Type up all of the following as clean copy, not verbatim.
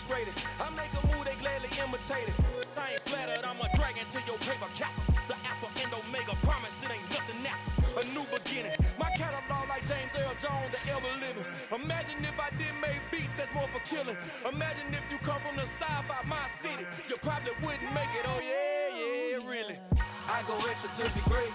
demonstrated. I make a move, they gladly imitate it. I ain't flattered, I'm a dragon to your paper castle. The Alpha and Omega, promise it ain't nothing after. A new beginning. My catalog like James Earl Jones, the ever living. Imagine if I didn't make beats that's more for killing. Imagine if you come from the south out my city, you probably wouldn't make it. Oh yeah, really. I go extra to be great.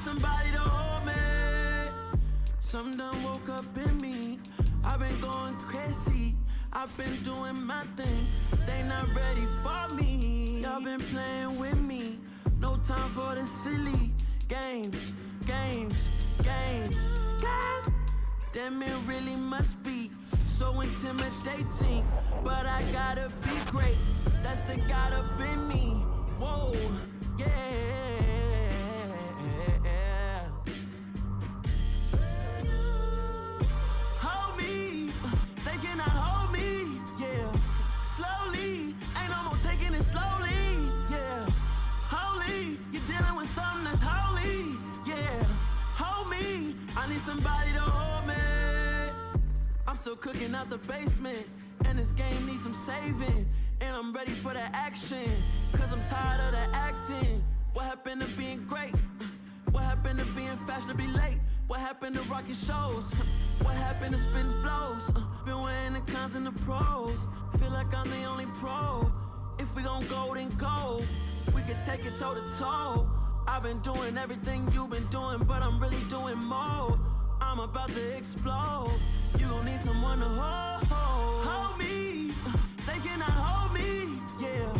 Somebody to hold me. Something done woke up in me. I've been going crazy. I've been doing my thing. They not ready for me. Y'all been playing with me. No time for the silly games. Damn, it really must be so intimidating. But I gotta be great. That's the God up in me. Whoa, yeah. Somebody to hold me. I'm still cooking out the basement, and this game needs some saving. And I'm ready for the action, cause I'm tired of the acting. What happened to being great? What happened to being fashionably late? What happened to rocking shows? What happened to spitting flows? Been wearing the cons and the pros. Feel like I'm the only pro. If we gon' go, then go. We could take it toe to toe. I've been doing everything you've been doing, but I'm really doing more. I'm about to explode. You gon' need someone to hold me. They cannot hold me, yeah.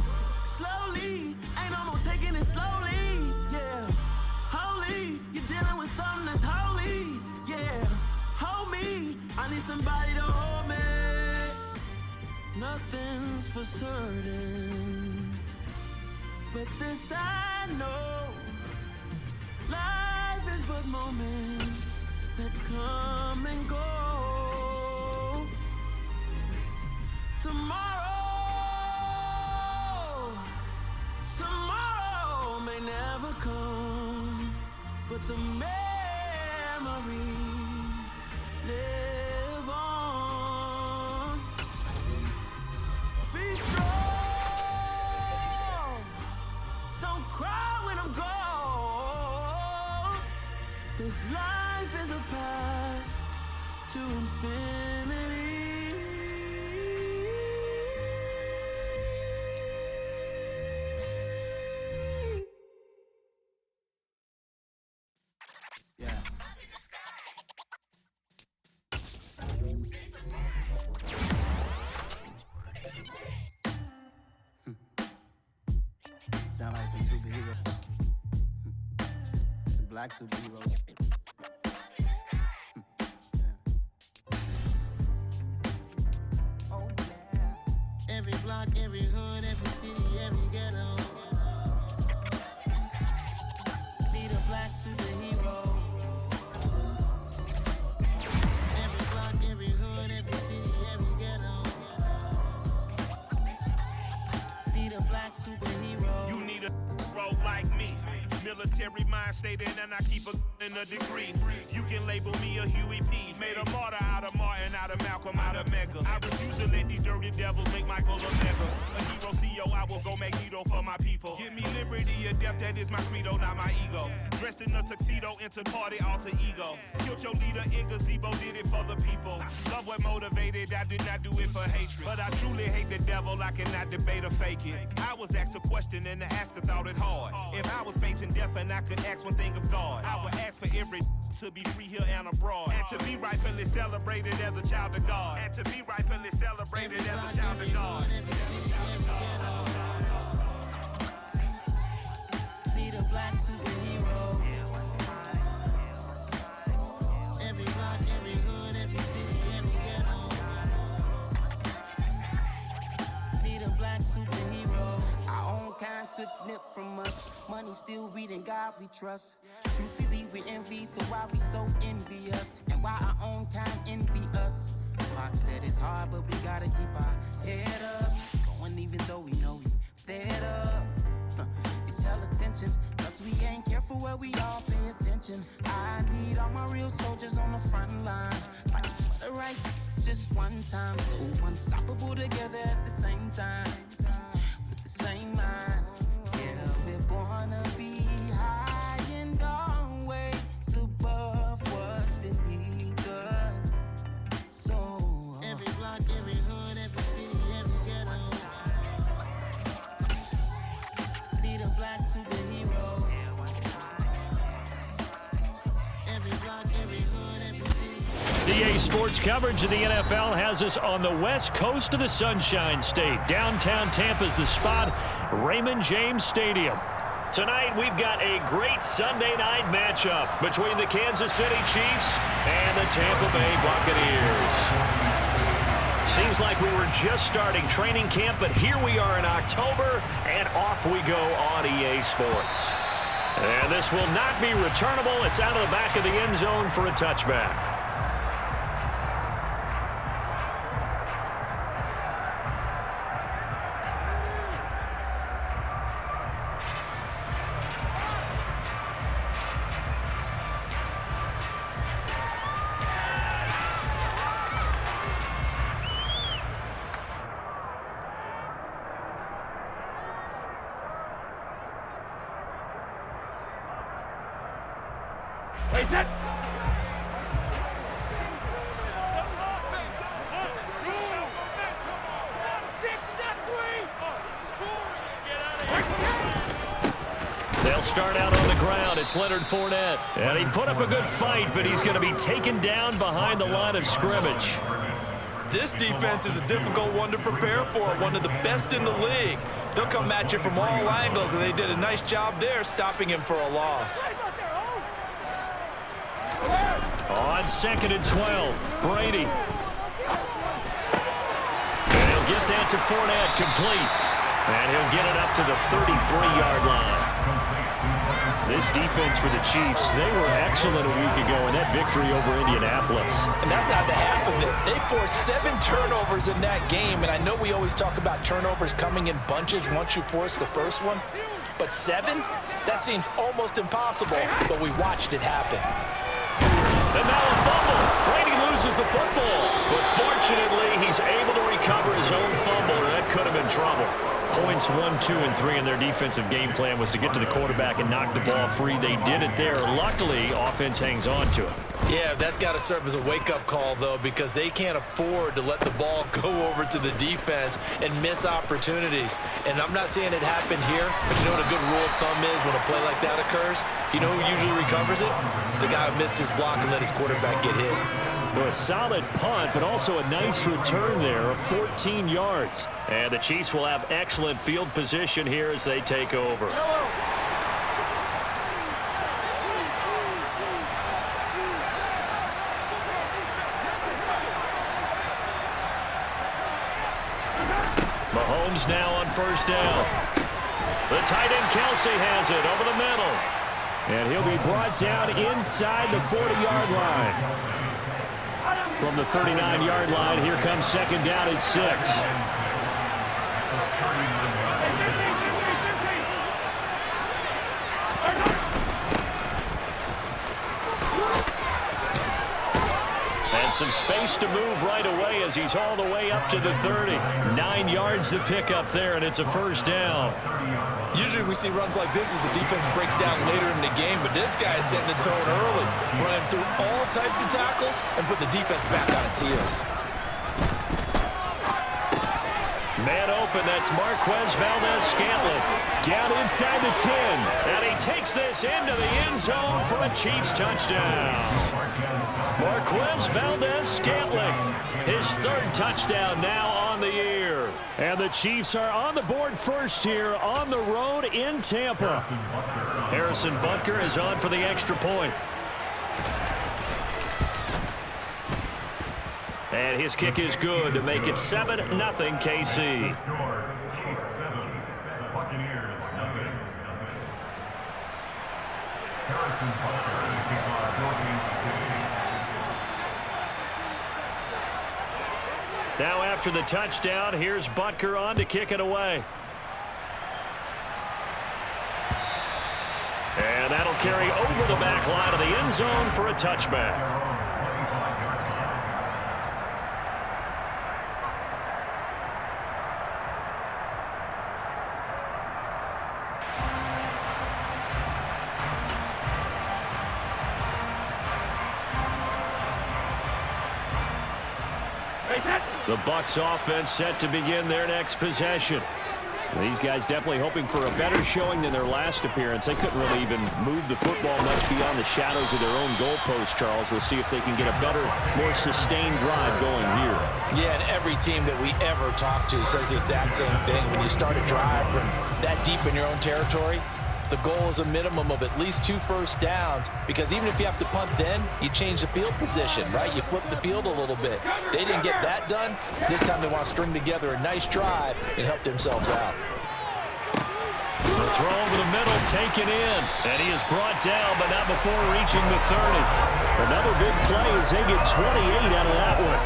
Slowly, ain't no more taking it slowly, yeah. Holy, you're dealing with something that's holy, yeah. Hold me, I need somebody to hold me. Nothing's for certain, but this I know. Life is but moments that come and go. Tomorrow may never come, but the memories live on. Be strong, don't cry when I'm gone. This life is a path to infinity. Yeah. Sound like some superheroes. Some black superheroes. Every block, every hood, every city, every ghetto. Need a black superhero. Every block, every hood, every city, every ghetto. Need a black superhero. You need a role like me. Military mind stated, and I keep a in a degree. You can label me a Huey P. Made a martyr out of Martin, out of Malcolm, out of Mega. I refuse to let these dirty devils make Michael a mega. A hero CEO, I will go Magneto for my people. Give me liberty or death, that is my credo, not my ego. Dressed in a tuxedo, into party, alter ego. Killed your leader in gazebo, did it for the people. Love what motivated, I did not do it for hatred. But I truly hate the devil, I cannot debate or fake it. I was asked a question and the asker thought it hard. If I was facing deaf and I could ask one thing of God. I would ask for every to be free here and abroad, and to be rightfully celebrated as a child of God, and to be rightfully celebrated as a child of God. Need a black superhero. Every block, every hood, every city, every ghetto. Need a black superhero. Our own kind took nip from us. Money still reading, God we trust. Truthfully we envy, so why we so envious? And why our own kind envy us? Pac said it's hard, but we gotta keep our head up. Going even though we know we fed up. It's hella tension, cause we ain't careful where we all pay attention. I need all my real soldiers on the front line, fighting for the right just one time. So unstoppable together at the same time, with the same mind. Yeah, we're born to be high and always above what's beneath us. So every block, every hood, every city, every ghetto. Need a black superhero. Every block, every hood, every city. DA Sports coverage of the NFL has us on the west coast of the Sunshine State. Downtown Tampa's the spot, Raymond James Stadium. Tonight, we've got a great Sunday night matchup between the Kansas City Chiefs and the Tampa Bay Buccaneers. Seems like we were just starting training camp, but here we are in October, and off we go on EA Sports. And this will not be returnable. It's out of the back of the end zone for a touchback. They'll start out on the ground. It's Leonard Fournette. And he put up a good fight, but he's going to be taken down behind the line of scrimmage. This defense is a difficult one to prepare for, one of the best in the league. They'll come at you from all angles, and they did a nice job there stopping him for a loss. On 2nd and 12, Brady. And he'll get that to Fournette, complete. And he'll get it up to the 33-yard line. This defense for the Chiefs, they were excellent a week ago in that victory over Indianapolis. And that's not the half of it. They forced 7 turnovers in that game, and I know we always talk about turnovers coming in bunches once you force the first one. But 7? That seems almost impossible, but we watched it happen. And now a fumble. Brady loses the football. But fortunately, he's able to recover his own fumble, or that could have been trouble. Points 1, 2, and 3 in their defensive game plan was to get to the quarterback and knock the ball free. They did it there. Luckily, offense hangs on to it. Yeah, that's got to serve as a wake-up call, though, because they can't afford to let the ball go over to the defense and miss opportunities. And I'm not saying it happened here, but you know what a good rule of thumb is when a play like that occurs? You know who usually recovers it? The guy who missed his block and let his quarterback get hit. Well, a solid punt, but also a nice return there of 14 yards. And the Chiefs will have excellent field position here as they take over. Mahomes now on first down. The tight end Kelsey has it over the middle. And he'll be brought down inside the 40-yard line. From the 39-yard line, here comes second down at 6. And some space to move right away as he's all the way up to the 30. 9 yards to pick up there, and it's a first down. Usually we see runs like this as the defense breaks down later in the game, but this guy is setting the tone early, running through all types of tackles and putting the defense back on its heels. Man open, that's Marquez Valdez-Scantling. Down inside the 10. And he takes this into the end zone for a Chiefs touchdown. Marquez Valdez-Scantling, his third touchdown now on the year. And the Chiefs are on the board first here on the road in Tampa. Harrison Butker is on for the extra point. And his kick is good to make it 7-0 KC. Now after the touchdown, here's Butker on to kick it away. And that'll carry over the back line of the end zone for a touchback. The Bucs offense set to begin their next possession. These guys definitely hoping for a better showing than their last appearance. They couldn't really even move the football much beyond the shadows of their own goalpost, Charles. We'll see if they can get a better, more sustained drive going here. Yeah, and every team that we ever talk to says the exact same thing. When you start a drive from that deep in your own territory, the goal is a minimum of at least 2 first downs, because even if you have to punt then, you change the field position, right? You flip the field a little bit. They didn't get that done. This time they want to string together a nice drive and help themselves out. The throw over the middle, taken in. And he is brought down, but not before reaching the 30. Another big play as they get 28 out of that one.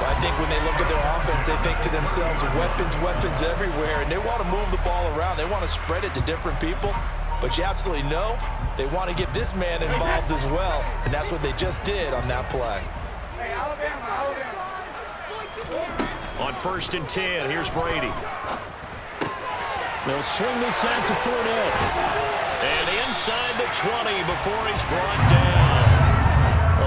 Well, I think when they look at their offense, they think to themselves, weapons everywhere, and they want to move the ball around. They want to spread it to different people. But you absolutely know they want to get this man involved as well, and that's what they just did on that play. On 1st and 10, here's Brady. They'll swing this out to Fournette. And inside the 20 before he's brought down.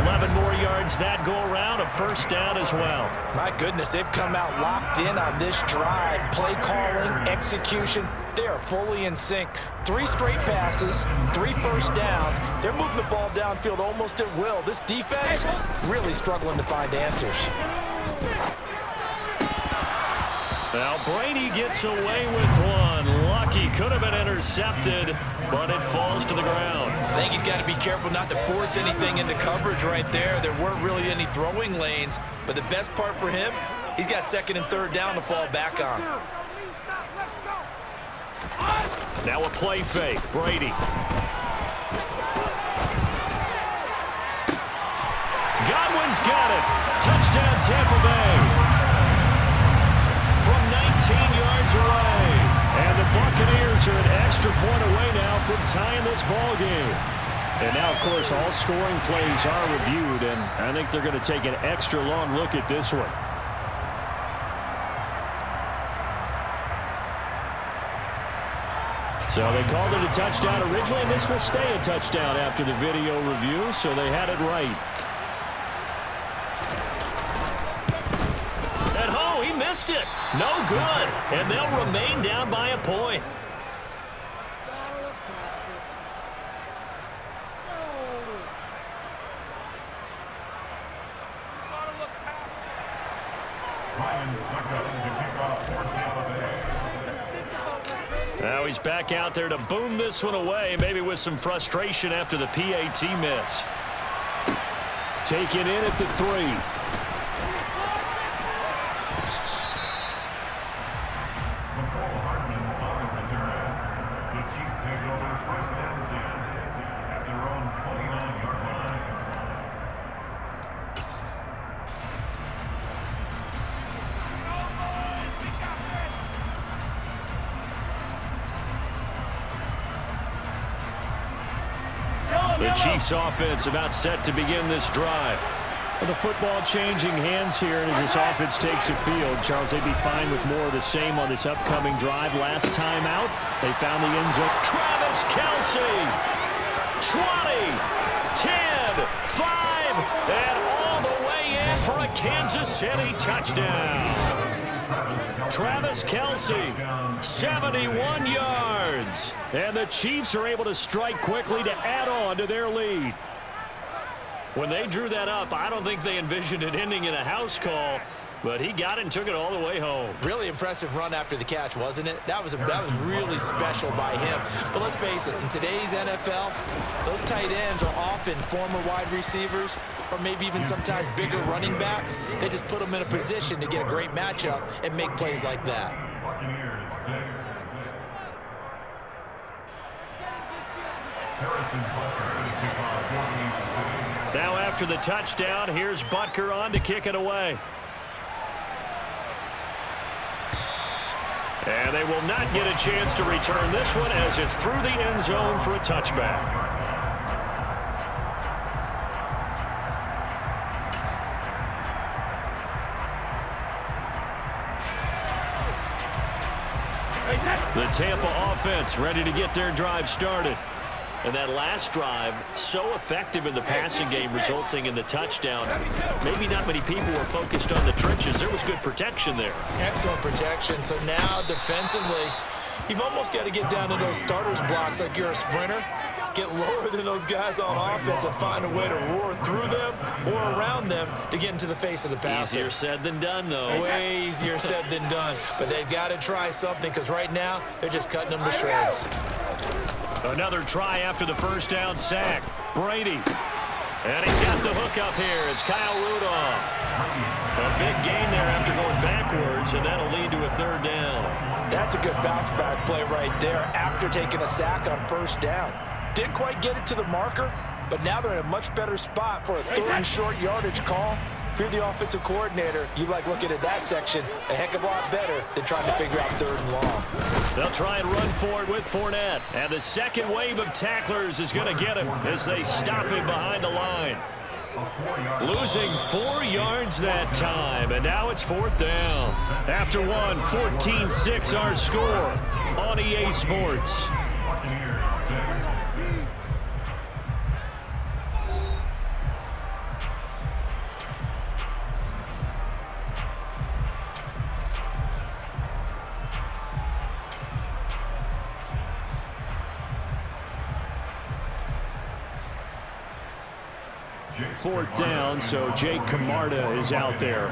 11 more yards that go around, a first down as well. My goodness, they've come out locked in on this drive. Play calling, execution, they are fully in sync. 3 straight passes, 3 first downs. They're moving the ball downfield almost at will. This defense really struggling to find answers. Now Brady gets away with one. Lucky, could have been intercepted, but it falls to the ground. I think he's got to be careful not to force anything into coverage right there. There weren't really any throwing lanes, but the best part for him, he's got 2nd and 3rd down to fall back on. Now a play fake, Brady. Godwin's got it. Touchdown Tampa Bay. From 19 yards away. And the Buccaneers are an extra point away now from tying this ball game. And now, of course, all scoring plays are reviewed, and I think they're going to take an extra long look at this one. So they called it a touchdown originally, and this will stay a touchdown after the video review, so they had it right. And oh, he missed it. No good. And they'll remain down by a point. Now he's back out there to boom this one away, maybe with some frustration after the PAT miss. Taken in at the 3. The Chiefs offense about set to begin this drive. Well, the football changing hands here, and as this offense takes a field, Charles, they'd be fine with more of the same on this upcoming drive. Last time out, they found the end zone. Travis Kelce, 20, 10, 5, and all the way in for a Kansas City touchdown. Travis Kelce, 71 yards. And the Chiefs are able to strike quickly to add on to their lead. When they drew that up, I don't think they envisioned it ending in a house call, but he got it and took it all the way home. Really impressive run after the catch, wasn't it? That was really special by him. But let's face it, in today's NFL, those tight ends are often former wide receivers or maybe even sometimes bigger running backs. They just put them in a position to get a great matchup and make plays like that. Now after the touchdown, here's Butker on to kick it away. And they will not get a chance to return this one as it's through the end zone for a touchback. The Tampa offense ready to get their drive started. And that last drive, so effective in the passing game, resulting in the touchdown. Maybe not many people were focused on the trenches. There was good protection there. Excellent protection. So now, defensively, you've almost got to get down to those starters blocks like you're a sprinter. Get lower than those guys on offense and find a way to roar through them or around them to get into the face of the passer. Easier said than done, though. Way easier said than done. But they've got to try something because right now, they're just cutting them to shreds. Another try after the first down sack. Brady. And he's got the hook up here. It's Kyle Rudolph. A big gain there after going backwards, and that'll lead to a third down. That's a good bounce-back play right there after taking a sack on first down. Didn't quite get it to the marker, but now they're in a much better spot for a third and short yardage call. If you're the offensive coordinator, you like looking at that section a heck of a lot better than trying to figure out third and long. They'll try and run for it with Fournette. And the second wave of tacklers is going to get him as they stop him behind the line. Losing 4 yards that time, and now it's fourth down. After one, 14-6 our score on EA Sports. Fourth down, so Jake Camarda is out there.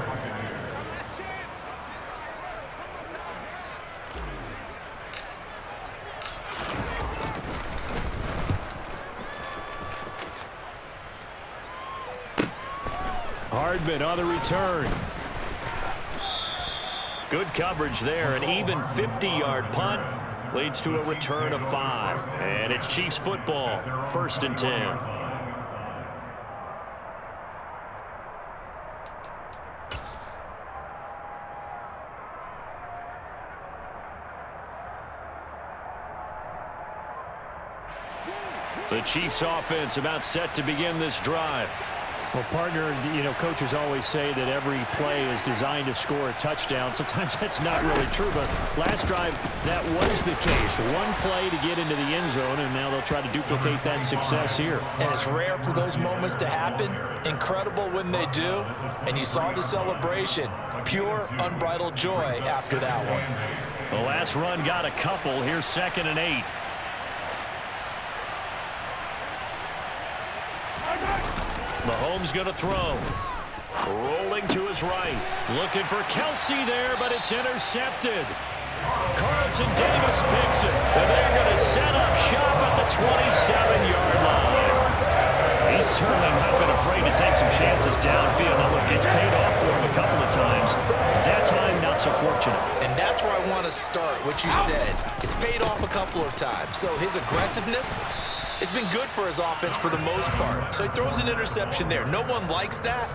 Hardman on the return. Good coverage there. An even 50-yard punt leads to a return of 5. And it's Chiefs football, 1st and 10. The Chiefs offense about set to begin this drive. Well, partner, coaches always say that every play is designed to score a touchdown. Sometimes that's not really true, but last drive, that was the case. One play to get into the end zone, and now they'll try to duplicate that success here. And it's rare for those moments to happen. Incredible when they do. And you saw the celebration. Pure, unbridled joy after that one. The last run got a couple. Here's 2nd and 8. Mahomes going to throw. Rolling to his right. Looking for Kelce there, but it's intercepted. Carlton Davis picks it. And they're going to set up shop at the 27-yard line. He's certainly not been afraid to take some chances downfield. Now look, it's paid off for him a couple of times. That time, not so fortunate. And that's where I want to start, what you said. It's paid off a couple of times. So his aggressiveness, it's been good for his offense for the most part. So he throws an interception there. No one likes that,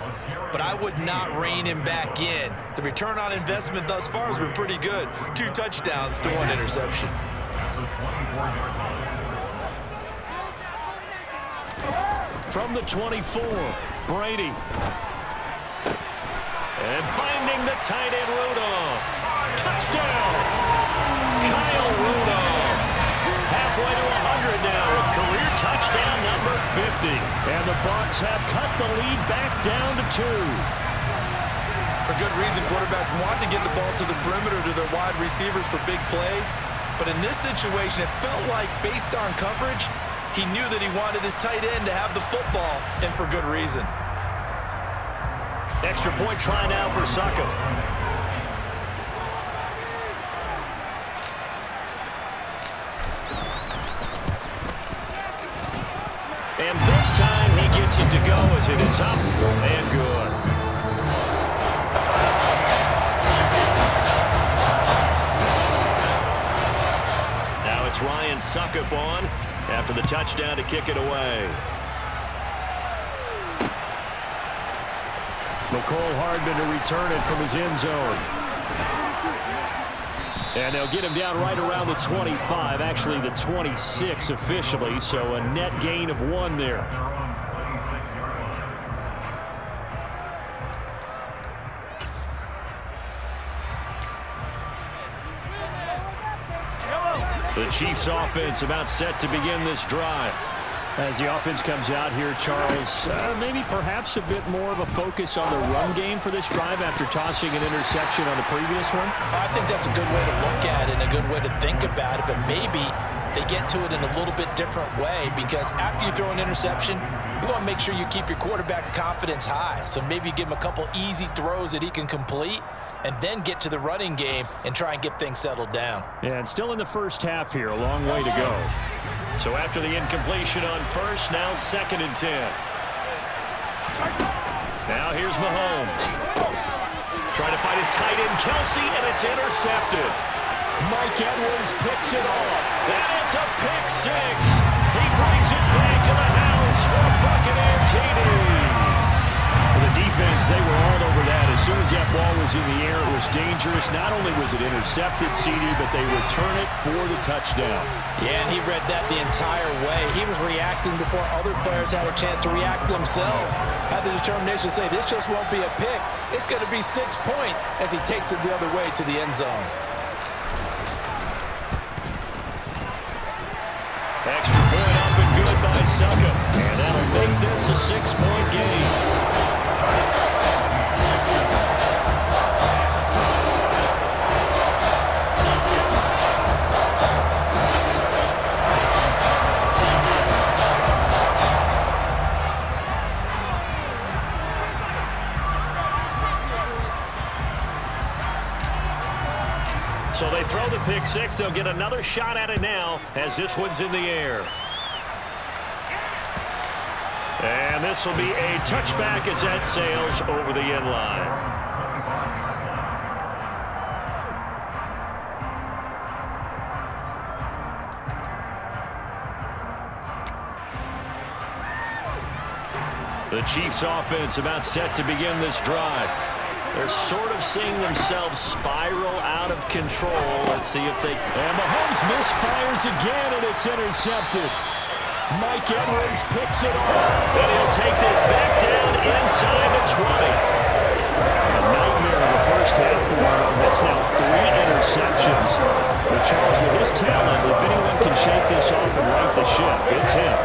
but I would not rein him back in. The return on investment thus far has been pretty good. 2 touchdowns to 1 interception. From the 24, Brady. And finding the tight end, Rudolph. Touchdown! Kyle Rudolph. Halfway to 100 now with career touchdown number 50. And the Bucs have cut the lead back down to 2. For good reason, quarterbacks want to get the ball to the perimeter to their wide receivers for big plays. But in this situation, it felt like, based on coverage, he knew that he wanted his tight end to have the football, and for good reason. Extra point try now for Suckup. And this time he gets it to go as it is up and good. Now it's Ryan Suckup on after the touchdown to kick it away. McCole Hardman to return it from his end zone. And they'll get him down right around the 25, actually the 26 officially, so a net gain of 1 there. The Chiefs offense about set to begin this drive. As the offense comes out here, Charles, maybe perhaps a bit more of a focus on the run game for this drive after tossing an interception on the previous one? I think that's a good way to look at it and a good way to think about it, but maybe they get to it in a little bit different way, because after you throw an interception, you want to make sure you keep your quarterback's confidence high. So maybe give him a couple easy throws that he can complete and then get to the running game and try and get things settled down. Yeah, and still in the first half here, a long way to go. So after the incompletion on first, now 2nd and 10. Now here's Mahomes. Trying to find his tight end, Kelsey, and it's intercepted. Mike Edwards picks it off. And it's a pick 6. He brings it back to the house for Buccaneer TD. The defense, they were all over that. As soon as that ball was in the air, it was dangerous. Not only was it intercepted, CD, but they return it for the touchdown. Yeah, and he read that the entire way. He was reacting before other players had a chance to react themselves. Had the determination to say, this just won't be a pick. It's going to be 6 points as he takes it the other way to the end zone. Extra point up and good by Suckup. And that'll make this a 6-point game. So they throw the pick 6. They'll get another shot at it now as this one's in the air. And this will be a touchback as that sails over the end line. The Chiefs offense about set to begin this drive. They're sort of seeing themselves spiral out of control. Let's see if they... And Mahomes misfires again, and it's intercepted. Mike Edwards picks it off. And he'll take this back down inside the 20. A nightmare of the first half for him. That's now 3 interceptions. But Charles, with his talent, if anyone can shake this off and right the ship, it's him.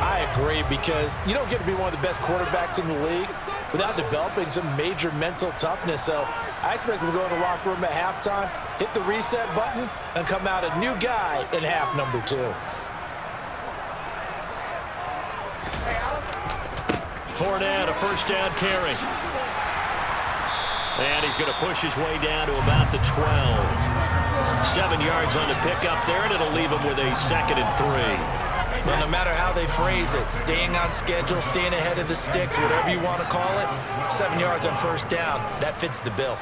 I agree, because you don't get to be one of the best quarterbacks in the league without developing some major mental toughness. So I expect him to go in the locker room at halftime, hit the reset button, and come out a new guy in half number 2. Fournette, a first down carry. And he's going to push his way down to about the 12. 7 yards on the pickup there, and it'll leave him with a 2nd and 3. Well, no matter how they phrase it, staying on schedule, staying ahead of the sticks, whatever you want to call it, 7 yards on first down, that fits the bill.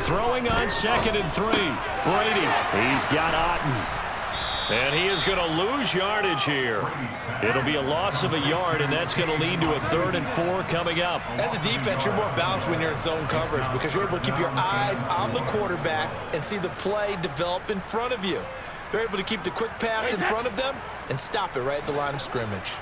Throwing on 2nd and 3. Brady, he's got Otten. And he is going to lose yardage here. It'll be a loss of a yard, and that's going to lead to a 3rd and 4 coming up. As a defense, you're more balanced when you're in zone coverage because you're able to keep your eyes on the quarterback and see the play develop in front of you. They're able to keep the quick pass in front of them and stop it right at the line of scrimmage.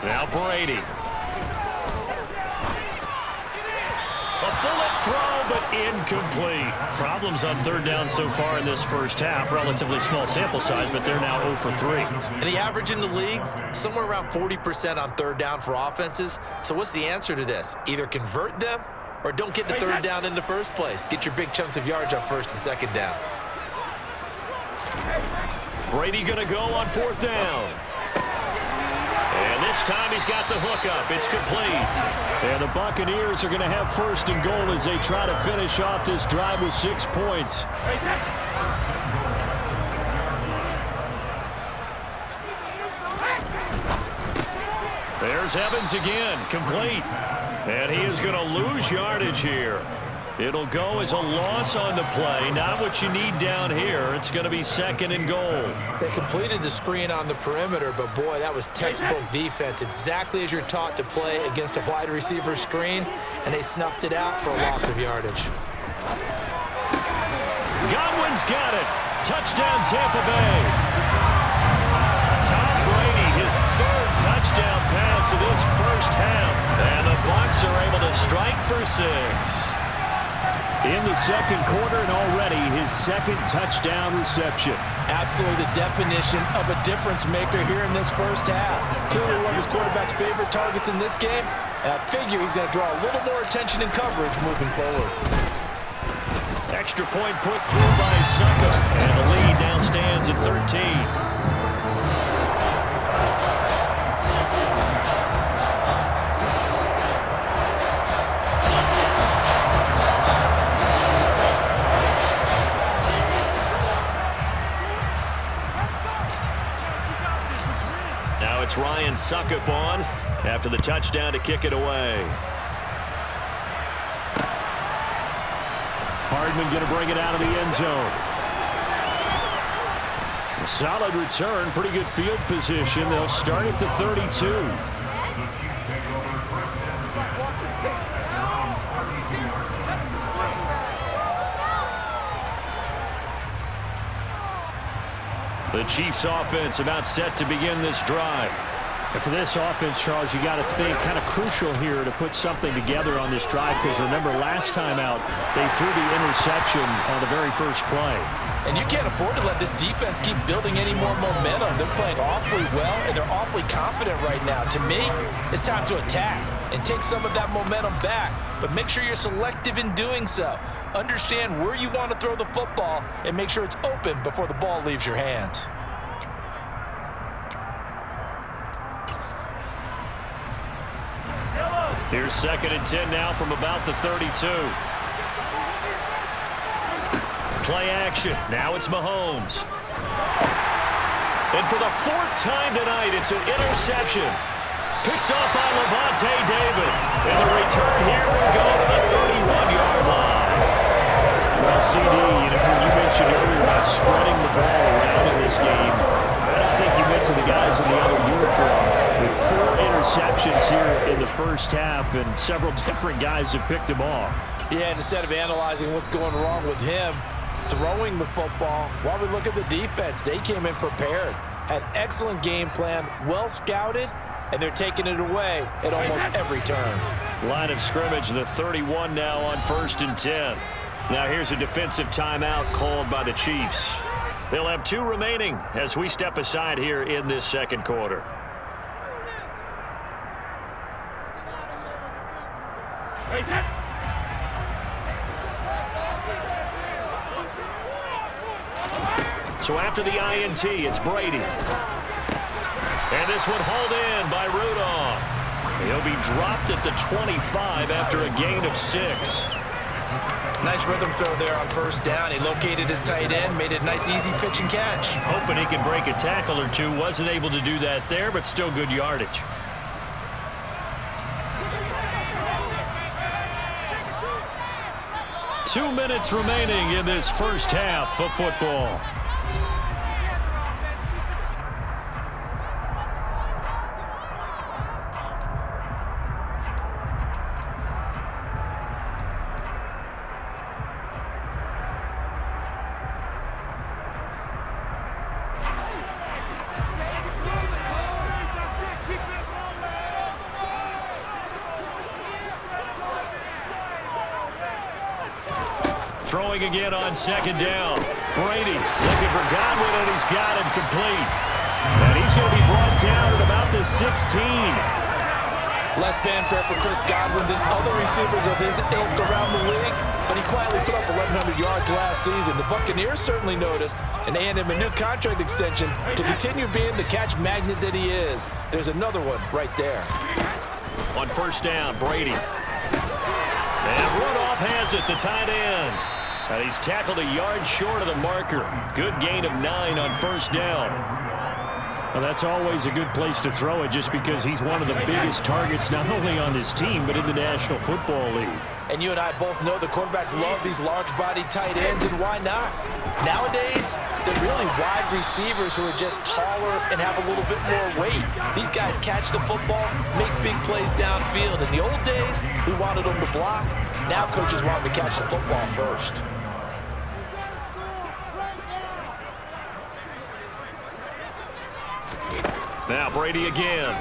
Now Brady. A bullet throw, but complete. Problems on third down so far in this first half. Relatively small sample size, but they're now 0 for 3. And the average in the league, somewhere around 40% on third down for offenses. So what's the answer to this? Either convert them or don't get the third down in the first place. Get your big chunks of yards on first and second down. Brady going to go on fourth down. And this time he's got the hook up. It's complete. And the Buccaneers are going to have first and goal as they try to finish off this drive with 6 points. There's Evans again, complete. And he is going to lose yardage here. It'll go as a loss on the play. Not what you need down here. It's going to be second and goal. They completed the screen on the perimeter, but boy, that was textbook defense. Exactly as you're taught to play against a wide receiver screen, and they snuffed it out for a loss of yardage. Godwin's got it. Touchdown, Tampa Bay. Tom Brady, his third touchdown pass of this first half. And the Bucs are able to strike for 6. In the second quarter, and already his second touchdown reception. Absolutely the definition of a difference maker here in this first half. Clearly one of his quarterback's favorite targets in this game, and I figure he's going to draw a little more attention and coverage moving forward. Extra point put through by Sucker, and the lead now stands at 13. It's Ryan Suckup on after the touchdown to kick it away. Hardman going to bring it out of the end zone. A solid return, pretty good field position. They'll start at the 32. The Chiefs offense about set to begin this drive. And for this offense, Charles, you got to think kind of crucial here to put something together on this drive, because remember last time out they threw the interception on the very first play. And you can't afford to let this defense keep building any more momentum. They're playing awfully well, and they're awfully confident right now. To me, it's time to attack and take some of that momentum back, but make sure you're selective in doing so. Understand where you want to throw the football and make sure it's open before the ball leaves your hands. Here's second and 10 now from about the 32. Play action. Now it's Mahomes. And for the fourth time tonight, it's an interception. Picked off by Levante David. And the return here will go to the 31-yard line. Well, CD, you mentioned earlier about spreading the ball around in this game. I don't think you mentioned the guys in the other uniform. With 4 interceptions here in the first half, and several different guys have picked him off. Yeah, and instead of analyzing what's going wrong with him, throwing the football, while we look at the defense, they came in prepared. Had excellent game plan, well scouted, and they're taking it away at almost every turn. Line of scrimmage, the 31 now on first and 10. Now here's a defensive timeout called by the Chiefs. They'll have 2 remaining as we step aside here in this second quarter. So after the INT, it's Brady. And this one hauled in by Rudolph. He'll be dropped at the 25 after a gain of 6. Nice rhythm throw there on first down. He located his tight end, made it a nice easy pitch and catch. Hoping he can break a tackle or two. Wasn't able to do that there, but still good yardage. Two minutes remaining in this first half of football. Throwing again on second down. Brady looking for Godwin, and he's got him complete. And he's going to be brought down at about the 16. Less fanfare for Chris Godwin than other receivers of his ilk around the league, but he quietly put up 1,100 yards last season. The Buccaneers certainly noticed and handed him a new contract extension to continue being the catch magnet that he is. There's another one right there. On first down, Brady. And Rudolph has it, the tight end. And he's tackled a yard short of the marker. Good gain of 9 on first down. Well, that's always a good place to throw it just because he's one of the biggest targets not only on his team but in the National Football League. And you and I both know the quarterbacks love these large-bodied tight ends, and why not? Nowadays, they're really wide receivers who are just taller and have a little bit more weight. These guys catch the football, make big plays downfield. In the old days, we wanted them to block. Now coaches want them to catch the football first. Now Brady again.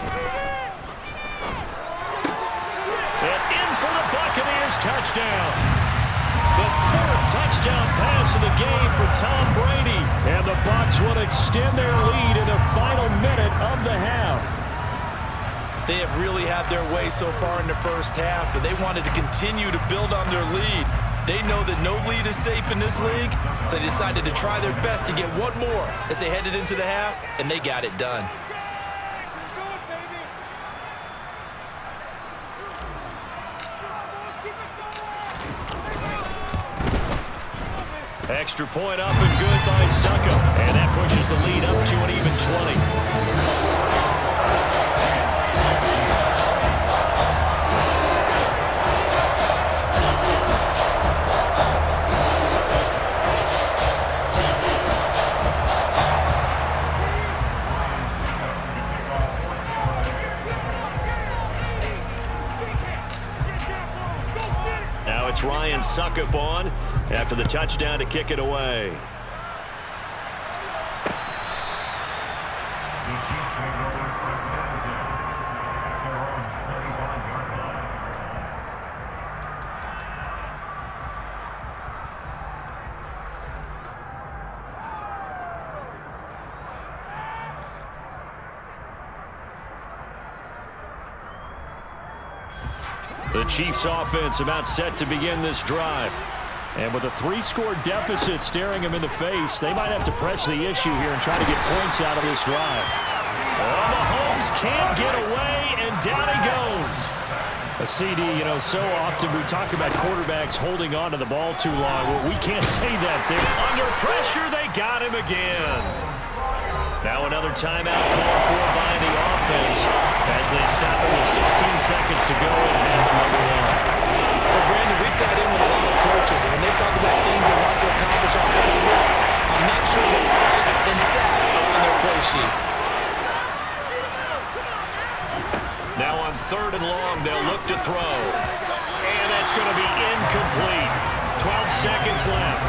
And in for the Buccaneers touchdown. The 4th touchdown pass of the game for Tom Brady. And the Bucs will extend their lead in the final minute of the half. They have really had their way so far in the first half, but they wanted to continue to build on their lead. They know that no lead is safe in this league, so they decided to try their best to get one more as they headed into the half, and they got it done. Extra point up and good by Suckup. And that pushes the lead up to an even 20. Now it's Ryan Suckup on after the touchdown to kick it away. The Chiefs offense about set to begin this drive. And with a 3-score deficit staring them in the face, they might have to press the issue here and try to get points out of this drive. Oh, Mahomes can't get away, and down he goes. A CD, you know, so often we talk about quarterbacks holding on to the ball too long. Well, we can't say that. They're under pressure. They got him again. Now another timeout called for by the offense as they stop it with 16 seconds to go in half number 1. So, Brandon, we sat in with a lot of coaches, and when they talk about things they want to accomplish offensively, I'm not sure that sack and sack are on their play sheet. Now on 3rd and long, they'll look to throw. And that's going to be incomplete. 12 seconds left.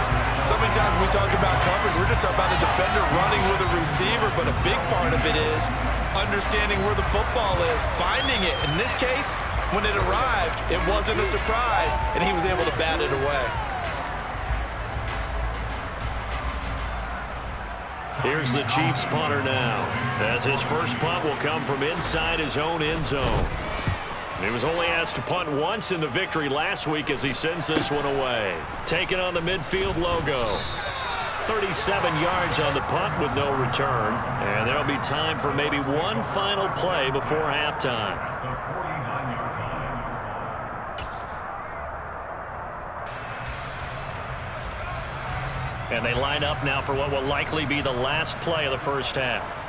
So many times when we talk about coverage, we're just about a defender running with a receiver, but a big part of it is understanding where the football is, finding it. In this case, when it arrived, it wasn't a surprise, and he was able to bat it away. Here's the Chiefs punter now, as his first punt will come from inside his own end zone. He was only asked to punt once in the victory last week as he sends this one away. Taking on the midfield logo. 37 yards on the punt with no return. And there'll be time for maybe one final play before halftime. And they line up now for what will likely be the last play of the first half.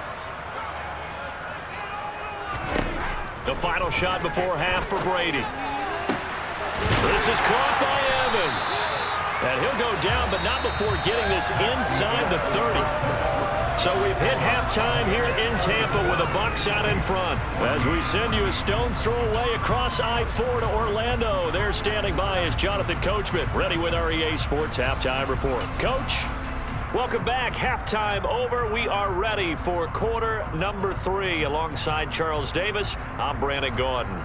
The final shot before half for Brady. This is caught by Evans. And he'll go down, but not before getting this inside the 30. So we've hit halftime here in Tampa with the Bucs out in front. As we send you a stone's throw away across I-4 to Orlando. There standing by is Jonathan Coachman, ready with our EA Sports Halftime Report. Coach, welcome back. Halftime over. We are ready for quarter number 3. Alongside Charles Davis, I'm Brandon Gordon.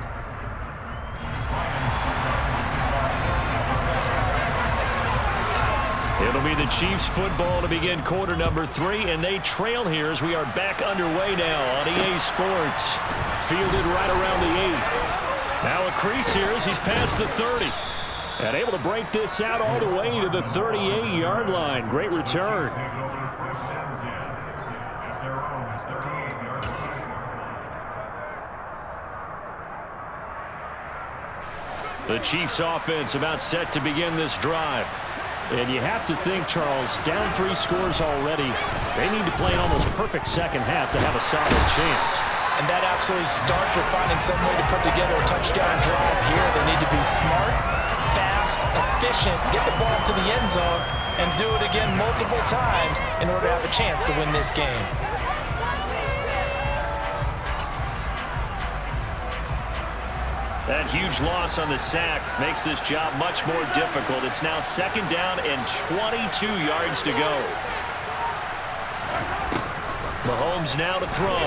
It'll be the Chiefs football to begin quarter number 3, and they trail here as we are back underway now on EA Sports. Fielded right around the 8. Now a crease here as he's past the 30. And able to break this out all the way to the 38-yard line. Great return. The Chiefs offense about set to begin this drive. And you have to think, Charles, down 3 scores already. They need to play an almost perfect second half to have a solid chance. And that absolutely starts with finding some way to put together a touchdown drive here. They need to be smart, fast, efficient, get the ball to the end zone, and do it again multiple times in order to have a chance to win this game. That huge loss on the sack makes this job much more difficult. It's now second down and 22 yards to go. Mahomes now to throw.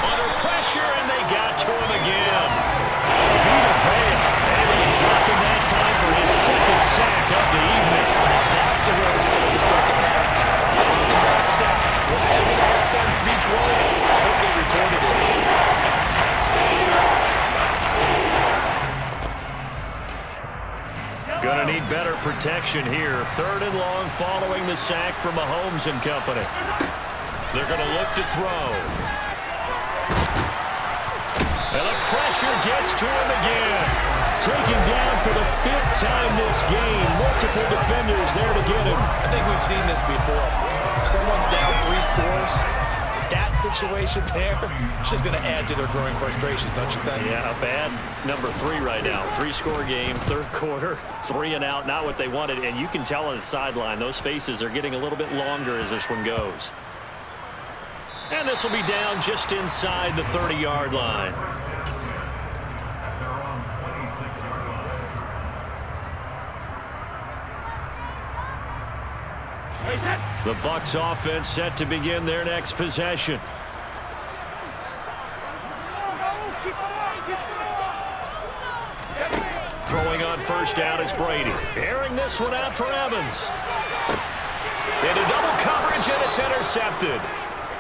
Under pressure, and they got to him again. Vita Vea able to drop him that time for his second sack of the evening. Now that's the way to start the second half. Back-to-back sacks. Whatever the halftime speech was, I hope they recorded it. Gonna need better protection here. Third and long following the sack from Mahomes and company. They're gonna look to throw. And the pressure gets to him again. Taken down for the 5th time this game. Multiple defenders there to get him. I think we've seen this before. If someone's down 3 scores, that situation there, it's just going to add to their growing frustrations, don't you think? Yeah, a bad number 3 right now. 3-score game, third quarter, 3 and out, not what they wanted. And you can tell on the sideline, those faces are getting a little bit longer as this one goes. And this will be down just inside the 30-yard line. The Bucs offense set to begin their next possession. Throwing on first down is Brady. Airing this one out for Evans. Into double coverage, and it's intercepted.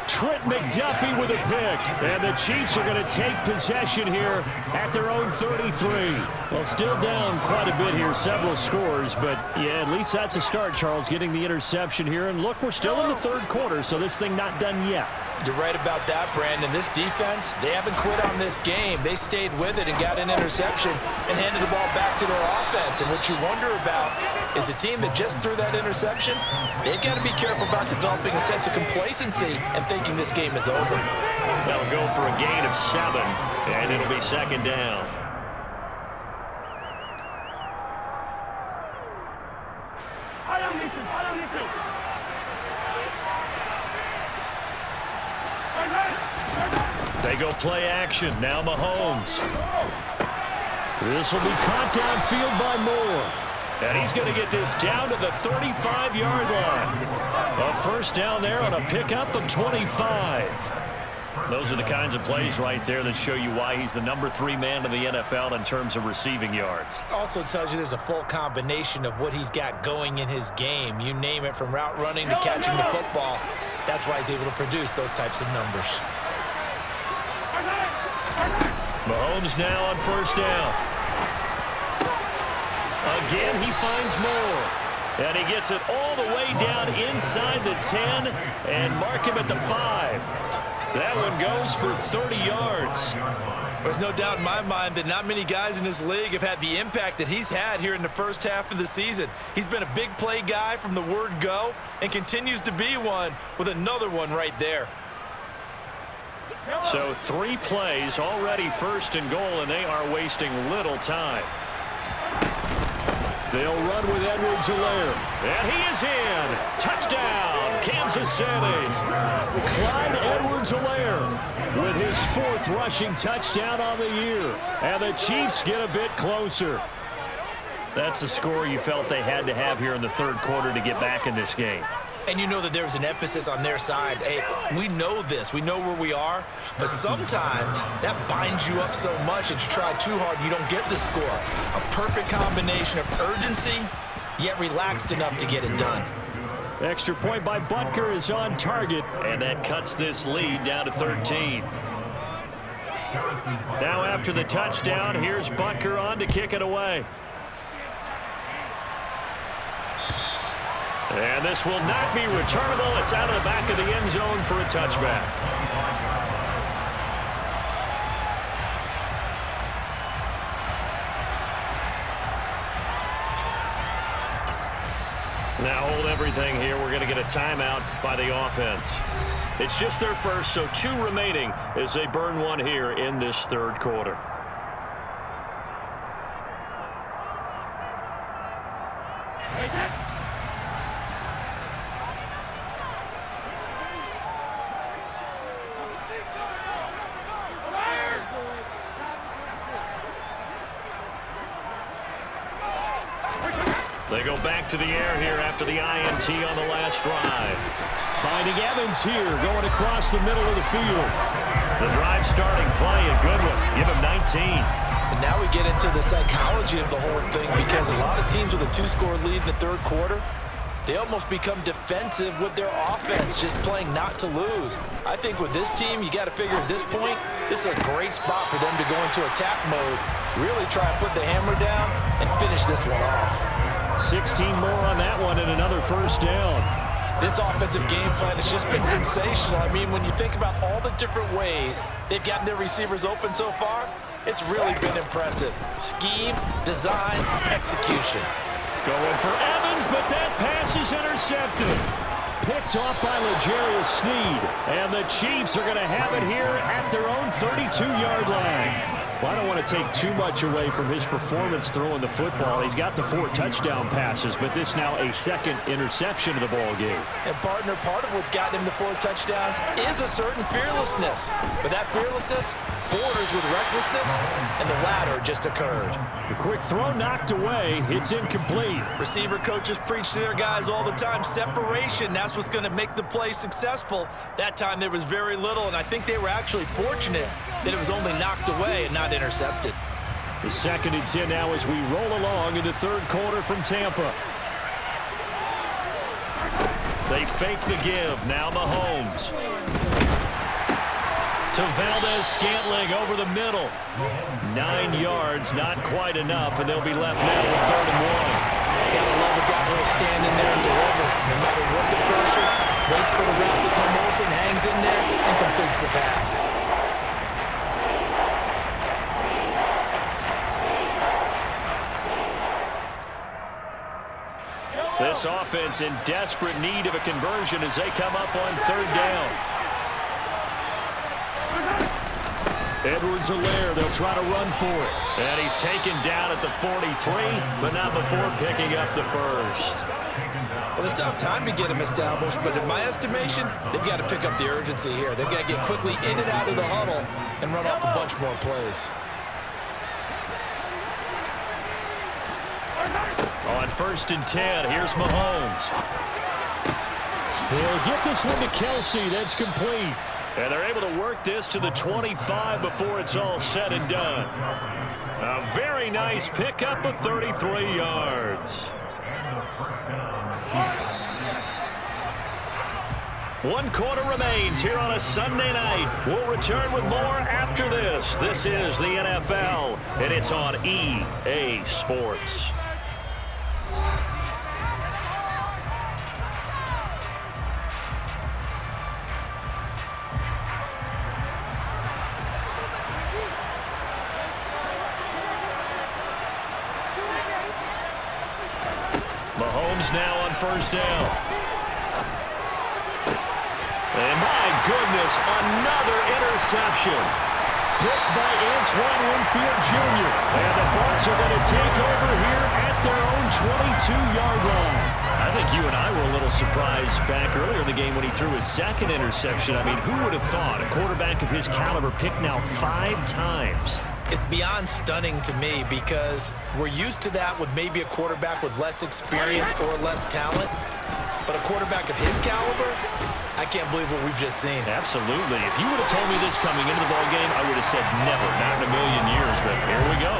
Trent McDuffie with a pick. And the Chiefs are going to take possession here at their own 33. Well, still down quite a bit here, several scores. But, yeah, at least that's a start, Charles, getting the interception here. And, look, we're still in the third quarter, so this thing not done yet. You're right about that, Brandon. This defense, they haven't quit on this game. They stayed with it and got an interception and handed the ball back to their offense. And what you wonder about is the team that just threw that interception, they've got to be careful about developing a sense of complacency and thinking this game is over. They'll go for a gain of 7, and it'll be second down. They go play action. Now Mahomes. This will be caught downfield by Moore. And he's going to get this down to the 35-yard line. A first down there on a pickup of 25. Those are the kinds of plays right there that show you why he's the number 3 man in the NFL in terms of receiving yards. Also tells you there's a full combination of what he's got going in his game. You name it, from route running to catching the football. That's why he's able to produce those types of numbers. Mahomes now on first down. Again, he finds Moore. And he gets it all the way down inside the 10 and mark him at the 5. That one goes for 30 yards. There's no doubt in my mind that not many guys in this league have had the impact that he's had here in the first half of the season. He's been a big play guy from the word go and continues to be one with another one right there. So 3 plays already first and goal, and they are wasting little time. They'll run with Edwards-Helaire. And he is in. Touchdown, Kansas City. Clyde Edwards-Helaire with his 4th rushing touchdown on the year. And the Chiefs get a bit closer. That's a score you felt they had to have here in the third quarter to get back in this game. And you know that there's an emphasis on their side. Hey, we know this. We know where we are. But sometimes that binds you up so much that you try too hard and you don't get the score. A perfect combination of urgency yet relaxed enough to get it done. Extra point by Butker is on target, and that cuts this lead down to 13. Now after the touchdown, here's Butker on to kick it away. And this will not be returnable. It's out of the back of the end zone for a touchback. Now hold everything here. We're going to get a timeout by the offense. It's just their first, so 2 remaining as they burn one here in this third quarter. They go back to the air here after the INT on the last drive. Finding Evans here, going across the middle of the field. The drive starting play, a good one. Give him 19. And now we get into the psychology of the whole thing, because a lot of teams with a 2-score lead in the third quarter, they almost become defensive with their offense, just playing not to lose. I think with this team, you got to figure at this point, this is a great spot for them to go into attack mode, really try and put the hammer down and finish this one off. 16 more on that one and another first down. This offensive game plan has just been sensational. I mean, when you think about all the different ways they've gotten their receivers open so far, it's really been impressive. Scheme, design, execution. Going for Evans, but that pass is intercepted. Picked off by L'Jarius Sneed. And the Chiefs are going to have it here at their own 32-yard line. Well, I don't want to take too much away from his performance throwing the football. He's got the 4 touchdown passes, but this now a second interception of the ball game. And partner, part of what's gotten him to 4 touchdowns is a certain fearlessness. But that fearlessness borders with recklessness, and the latter just occurred. The quick throw knocked away. It's incomplete. Receiver coaches preach to their guys all the time. Separation, that's what's going to make the play successful. That time there was very little, and I think they were actually fortunate that it was only knocked away and not intercepted. The 2nd and 10 now as we roll along in the third quarter from Tampa. They fake the give. Now Mahomes. To Valdez-Scantling over the middle. 9 yards, not quite enough, and they'll be left now with 3rd and 1. Gotta love a guy who'll stand in there and deliver. No matter what the pressure, waits for the route to come open, hangs in there, and completes the pass. This offense in desperate need of a conversion as they come up on 3rd down. Edwards-Helaire, they'll try to run for it. And he's taken down at the 43, but not before picking up the first. Well, they still have time to get him established, but in my estimation, they've got to pick up the urgency here. They've got to get quickly in and out of the huddle and run off a bunch more plays. On 1st and 10, here's Mahomes. He'll get this one to Kelsey. That's complete. And they're able to work this to the 25 before it's all said and done. A very nice pickup of 33 yards. 1 quarter remains here on a Sunday night. We'll return with more after this. This is the NFL, and it's on EA Sports. Mahomes now on 1st down. And my goodness, another interception. Picked by Antoine Winfield Jr. And the Bucs are going to take over here at their own 22-yard line. I think you and I were a little surprised back earlier in the game when he threw his 2nd interception. I mean, who would have thought a quarterback of his caliber picked now 5 times? It's beyond stunning to me because we're used to that with maybe a quarterback with less experience or less talent. But a quarterback of his caliber, I can't believe what we've just seen. Absolutely. If you would have told me this coming into the ballgame, I would have said never, not in a million years, but here we go.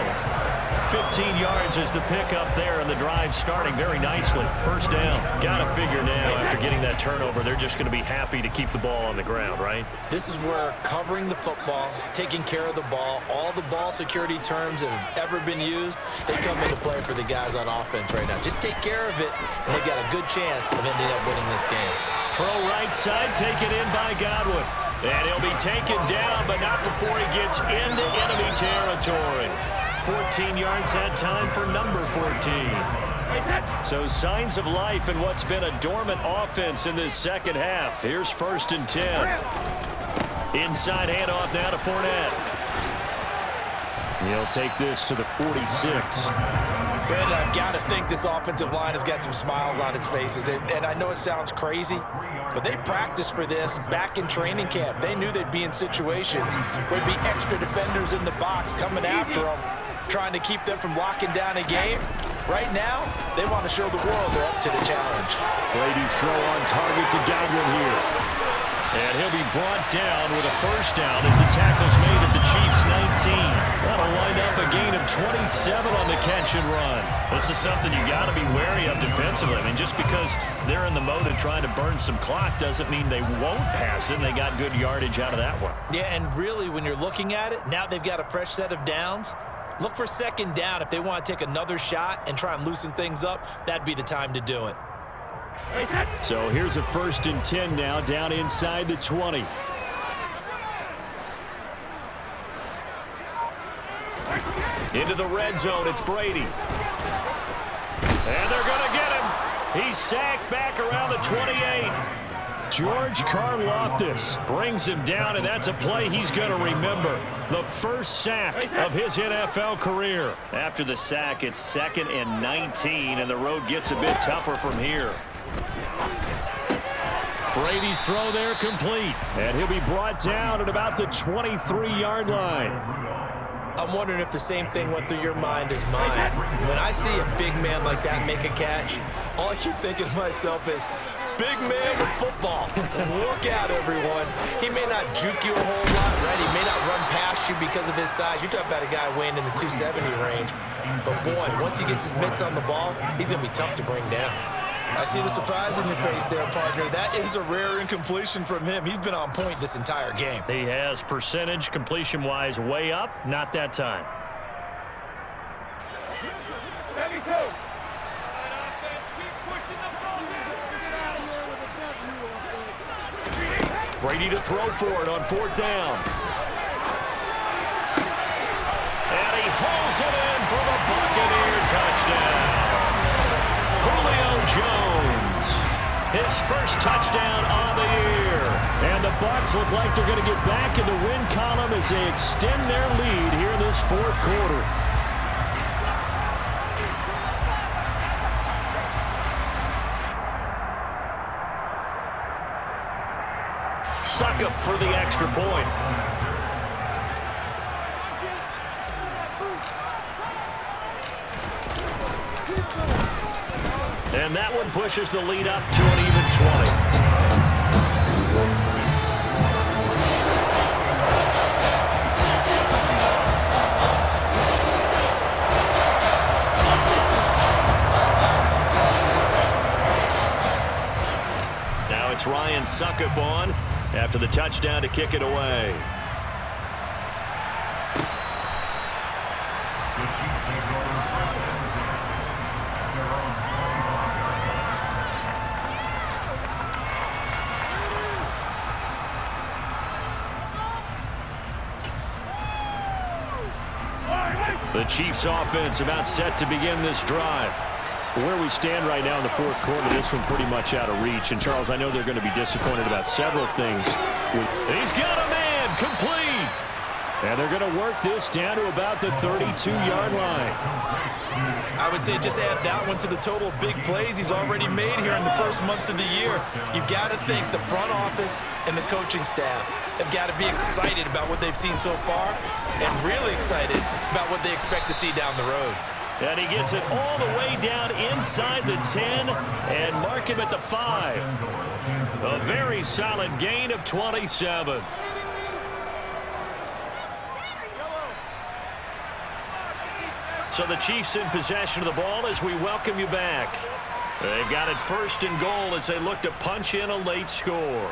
15 yards is the pickup there, and the drive starting very nicely. First down. Got to figure now, after getting that turnover, they're just going to be happy to keep the ball on the ground, right? This is where covering the football, taking care of the ball, all the ball security terms that have ever been used, they come into play for the guys on offense right now. Just take care of it, and they've got a good chance of ending up winning this game. Throw right side, taken in by Godwin. And he'll be taken down, but not before he gets into enemy territory. 14 yards that time for number 14. So signs of life in what's been a dormant offense in this second half. Here's 1st and 10. Inside handoff now to Fournette. He'll take this to the 46. Brandon, I've got to think this offensive line has got some smiles on its faces. And I know it sounds crazy, but they practiced for this back in training camp. They knew they'd be in situations where there'd be extra defenders in the box coming after them, trying to keep them from locking down a game. Right now, they want to show the world they're up to the challenge. Brady's throw on target to Godwin here. And he'll be brought down with a first down as the tackle's made at the Chiefs' 19. That'll wind up a gain of 27 on the catch and run. This is something you got to be wary of defensively. I mean, just because they're in the mode of trying to burn some clock doesn't mean they won't pass it. And they got good yardage out of that one. Yeah, and really, when you're looking at it, now they've got a fresh set of downs. Look for second down. If they want to take another shot and try and loosen things up, that'd be the time to do it. So here's a 1st and 10 now, down inside the 20. Into the red zone, it's Brady. And they're going to get him. He's sacked back around the 28. George Karlaftis brings him down, and that's a play he's going to remember. The first sack of his NFL career. After the sack, it's 2nd and 19, and the road gets a bit tougher from here. Brady's throw there complete, and he'll be brought down at about the 23-yard line. I'm wondering if the same thing went through your mind as mine. When I see a big man like that make a catch, all I keep thinking to myself is, big man with football. Look out, everyone. He may not juke you a whole lot, right? He may not run past you because of his size. You're talking about a guy weighing in the 270 range. But, boy, once he gets his mitts on the ball, he's going to be tough to bring down. I see the surprise in your face there, partner. That is a rare incompletion from him. He's been on point this entire game. He has percentage completion-wise way up. Not that time. Brady to throw for it on 4th down. And he hauls it in for the Buccaneer touchdown. Julio Jones, his first touchdown on the year. And the Bucs look like they're going to get back in the win column as they extend their lead here in this 4th quarter. Suck up for the extra point. And that one pushes the lead up to an even 20. Now it's Ryan Succop on after the touchdown to kick it away. The Chiefs offense about set to begin this drive. Where we stand right now in the 4th quarter, this one pretty much out of reach. And, Charles, I know they're going to be disappointed about several things. He's got a man, complete. And they're going to work this down to about the 32-yard line. I would say just add that one to the total of big plays he's already made here in the first month of the year. You've got to think the front office and the coaching staff have got to be excited about what they've seen so far and really excited about what they expect to see down the road. And he gets it all the way down inside the 10 and mark him at the 5. A very solid gain of 27. So the Chiefs in possession of the ball as we welcome you back. They've got it 1st and goal as they look to punch in a late score.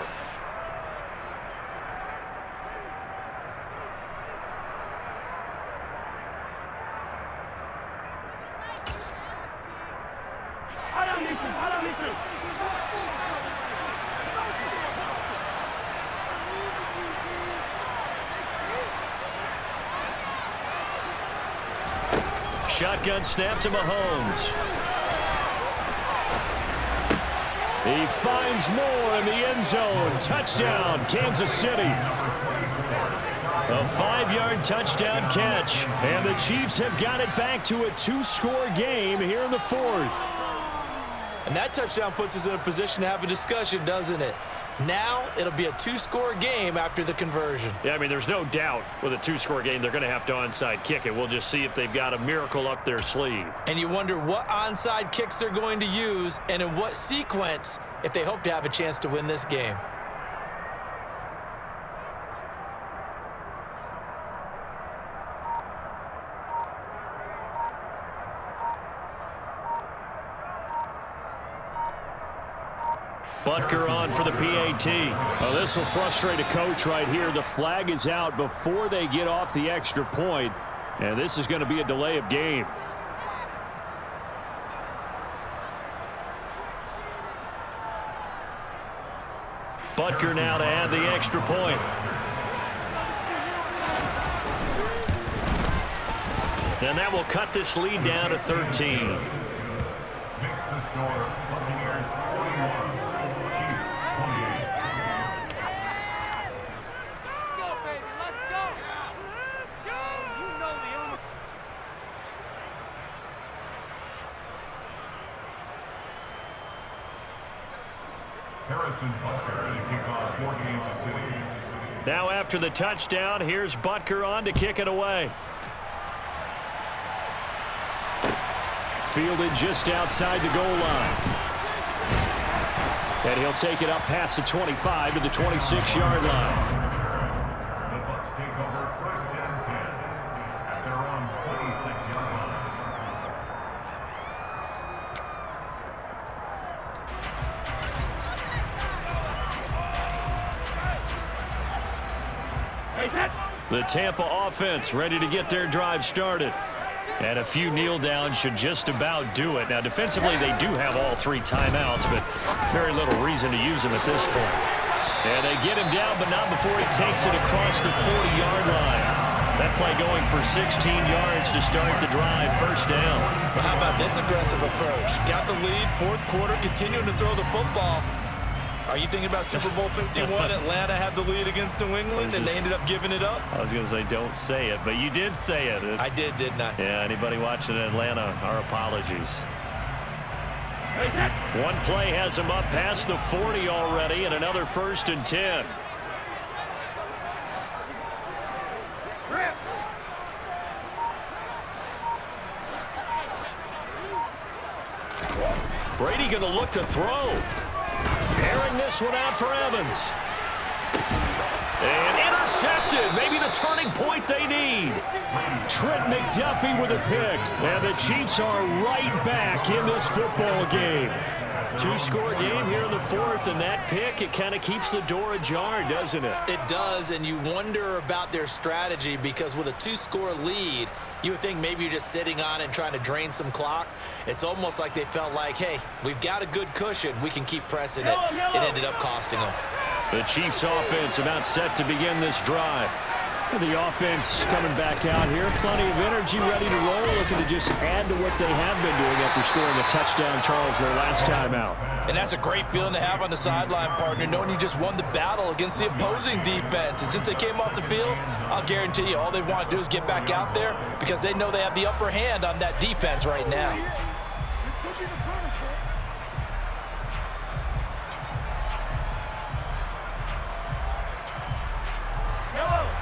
Shotgun snap to Mahomes. He finds more in the end zone. Touchdown, Kansas City. A 5-yard touchdown catch. And the Chiefs have got it back to a 2-score game here in the 4th. And that touchdown puts us in a position to have a discussion, doesn't it? Now it'll be a 2-score game after the conversion. Yeah, I mean, there's no doubt with a 2-score game they're going to have to onside kick it. We'll just see if they've got a miracle up their sleeve. And you wonder what onside kicks they're going to use and in what sequence if they hope to have a chance to win this game. Butker on for the PAT. Well, this will frustrate a coach right here. The flag is out before they get off the extra point, and this is going to be a delay of game. Butker now to add the extra point. And that will cut this lead down to 13. Now after the touchdown, here's Butker on to kick it away. Fielded just outside the goal line. And he'll take it up past the 25 to the 26-yard line. The Bucs take over 1st and 10 at their own 26-yard line. The Tampa offense ready to get their drive started. And a few kneel downs should just about do it. Now, defensively, they do have all 3 timeouts, but very little reason to use them at this point. And they get him down, but not before he takes it across the 40-yard line. That play going for 16 yards to start the drive, 1st down. Well, how about this aggressive approach? Got the lead, 4th quarter, continuing to throw the football. Are you thinking about Super Bowl 51? Atlanta had the lead against New England, and they ended up giving it up? I was going to say don't say it, but you did say it. I did, didn't I? Yeah, anybody watching in Atlanta, our apologies. One play has him up past the 40 already, and another 1st and 10. Brady going to look to throw. Airing this one out for Evans. And intercepted. Maybe the turning point they need. Trent McDuffie with a pick. And the Chiefs are right back in this football game. 2-score game here in the 4th, and that pick, it kind of keeps the door ajar, doesn't it? It does, and you wonder about their strategy because with a 2-score lead, you would think maybe you're just sitting on and trying to drain some clock. It's almost like they felt like, hey, we've got a good cushion. We can keep pressing it. It ended up costing them. The Chiefs offense about set to begin this drive. The offense coming back out here. Plenty of energy, ready to roll, looking to just add to what they have been doing after scoring a touchdown, Charles, their last time out. And that's a great feeling to have on the sideline, partner, knowing you just won the battle against the opposing defense. And since they came off the field, I'll guarantee you all they want to do is get back out there because they know they have the upper hand on that defense right now.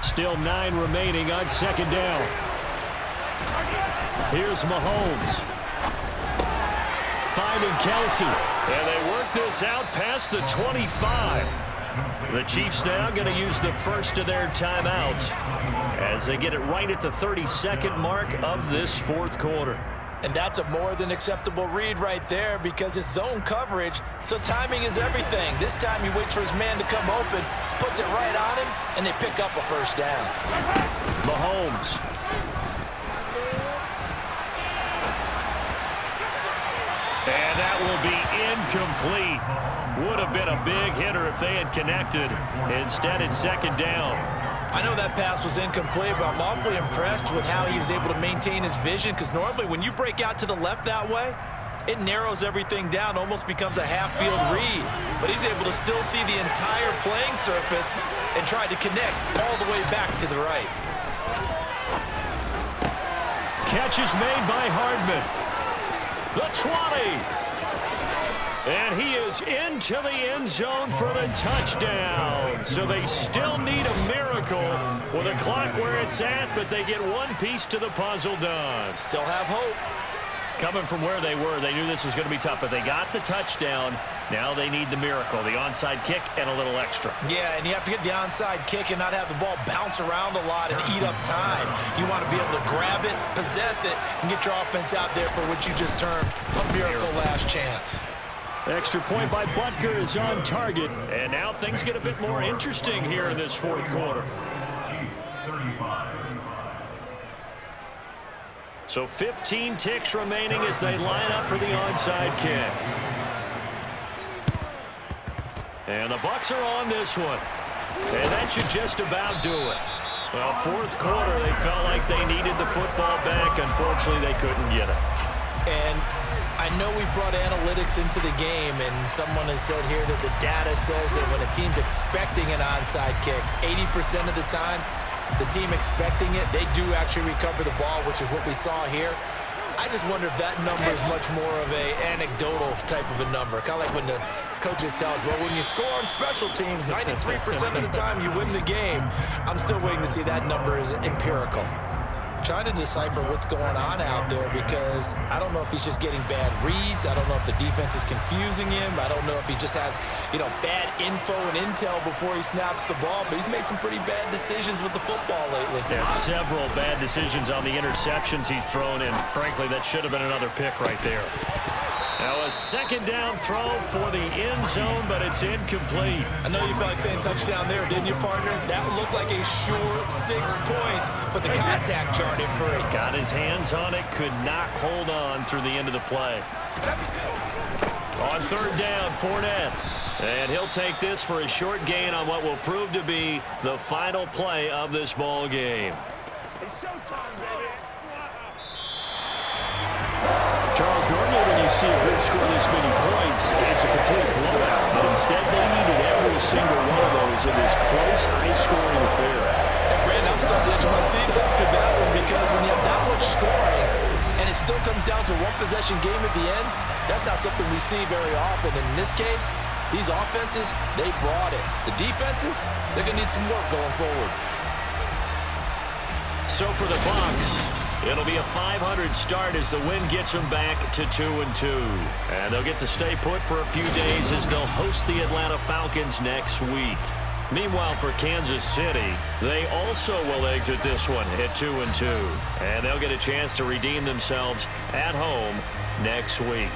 Still 9 remaining on 2nd down. Here's Mahomes. Finding Kelsey. And they work this out past the 25. The Chiefs now going to use the first of their timeouts as they get it right at the 32nd mark of this fourth quarter. And that's a more than acceptable read right there because it's zone coverage, so timing is everything. This time he waits for his man to come open, puts it right on him, and they pick up a first down. Mahomes. And that will be incomplete. Would have been a big hitter if they had connected. Instead, it's second down. I know that pass was incomplete, but I'm awfully impressed with how he was able to maintain his vision because normally when you break out to the left that way, it narrows everything down, almost becomes a half-field read. But he's able to still see the entire playing surface and try to connect all the way back to the right. Catch is made by Hardman. The 20. And he is into the end zone for the touchdown. So they still need a miracle with a clock where it's at, but they get one piece to the puzzle done. Still have hope. Coming from where they were, they knew this was going to be tough, but they got the touchdown. Now they need the miracle, the onside kick and a little extra. Yeah, and you have to get the onside kick and not have the ball bounce around a lot and eat up time. You want to be able to grab it, possess it, and get your offense out there for what you just termed a miracle last chance. Extra point by Butker is on target. And now things get a bit more interesting here in this fourth quarter. So 15 ticks remaining as they line up for the onside kick. And the Bucs are on this one. And that should just about do it. Well, fourth quarter, they felt like they needed the football back. Unfortunately, they couldn't get it. And I know we brought analytics into the game, and someone has said here that the data says that when a team's expecting an onside kick, 80% of the time, the team expecting it, they do actually recover the ball, which is what we saw here. I just wonder if that number is much more of a anecdotal type of a number. Kind of like when the coaches tell us, well, when you score on special teams, 93% of the time you win the game. I'm still waiting to see that number is empirical. Trying to decipher what's going on out there because I don't know if he's just getting bad reads. I don't know if the defense is confusing him. I don't know if he just has, bad info and intel before he snaps the ball. But he's made some pretty bad decisions with the football lately. Yeah, several bad decisions on the interceptions he's thrown in. Frankly, that should have been another pick right there. Now a second down throw for the end zone, but it's incomplete. I know you felt like saying touchdown there, didn't you, partner? That looked like a sure 6 points, but the contact jarred it free. Got his hands on it, could not hold on through the end of the play. On third down, Fournette. And he'll take this for a short gain on what will prove to be the final play of this ball game. It's showtime, baby. Charles, normally when you see a group score this many points, it's a complete blowout. But instead, they needed every single one of those in this close, high-scoring affair. And Brandon, I'm starting to edge of my seat after that one because when you have that much scoring and it still comes down to one possession game at the end, that's not something we see very often. And in this case, these offenses, they brought it. The defenses, they're going to need some work going forward. So for the Bucs, it'll be a 500 start as the win gets them back to 2-2. And they'll get to stay put for a few days as they'll host the Atlanta Falcons next week. Meanwhile, for Kansas City, they also will exit this one at 2-2. And they'll get a chance to redeem themselves at home next week.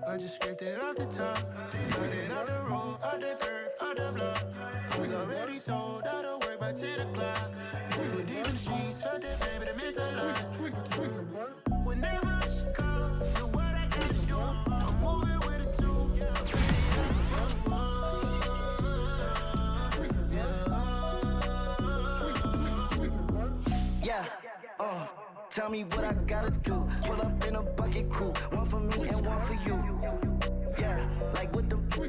I just scraped it off the top, got it out the road, out the curve, out the block. I was already sold, out of work, right to the club. Too deep in the streets, felt that baby, the mental line. Whenever she calls, the word I gotta do, I'm moving with it too. Tell me what I gotta do. Pull up in a bucket crew, one for me and one for you. Yeah, like with the roof.